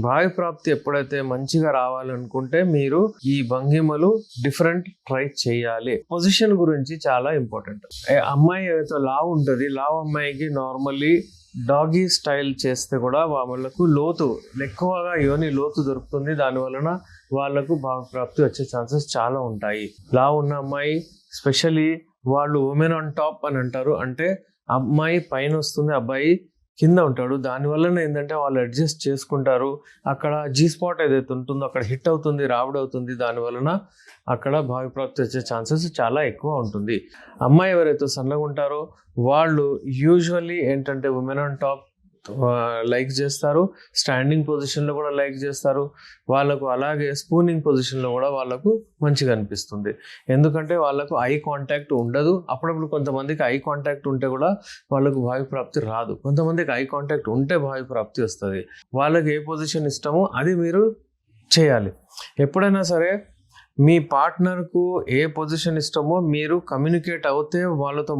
భావి ప్రాప్తి ఎప్పుడైతే మంచిగా రావాలనుకుంటే మీరు ఈ భంగిమలు డిఫరెంట్ ట్రై చేయాలి. పొజిషన్ గురించి చాలా ఇంపార్టెంట్. అమ్మాయి ఏదైతే లావు ఉంటుంది, లావు అమ్మాయికి నార్మల్లీ డాగీ స్టైల్ చేస్తే కూడా వాళ్ళకు లోతు ఎక్కువగా యోని లోతు దొరుకుతుంది. దాని వలన వాళ్ళకు భావి ప్రాప్తి వచ్చే ఛాన్సెస్ చాలా ఉంటాయి. లావు ఉన్న అమ్మాయి స్పెషలీ వాళ్ళు ఉమెన్ ఆన్ టాప్ అని అంటారు. అంటే అమ్మాయి పైన వస్తుంది, అబ్బాయి కింద ఉంటాడు. దానివల్ల ఏంటంటే వాళ్ళు అడ్జస్ట్ చేసుకుంటారు. అక్కడ జీ స్పాట్ ఏదైతే ఉంటుందో అక్కడ హిట్ అవుతుంది, రావడవుతుంది. దానివలన అక్కడ భావి ప్రాప్తి వచ్చే ఛాన్సెస్ చాలా ఎక్కువ ఉంటుంది. అమ్మాయి ఎవరైతే సన్నగా ఉంటారో వాళ్ళు యూజువల్లీ ఏంటంటే ఉమెన్ ఆన్ టాప్ లైక్ చేస్తారు, స్టాండింగ్ పొజిషన్లో కూడా లైక్ చేస్తారు వాళ్ళకు. అలాగే స్పూనింగ్ పొజిషన్లో కూడా వాళ్ళకు మంచిగా అనిపిస్తుంది. ఎందుకంటే వాళ్ళకు ఐ కాంటాక్ట్ ఉండదు. అప్పుడప్పుడు కొంతమందికి ఐ కాంటాక్ట్ ఉంటే కూడా వాళ్ళకు భావి ప్రాప్తి రాదు. కొంతమందికి ఐ కాంటాక్ట్ ఉంటే భావి ప్రాప్తి వస్తుంది. వాళ్ళకి ఏ పొజిషన్ ఇష్టమో అది మీరు చేయాలి. ఎప్పుడైనా సరే మీ పార్ట్నర్కు ఏ పొజిషన్ ఇష్టమో మీరు కమ్యూనికేట్ అవుతే వాళ్ళతో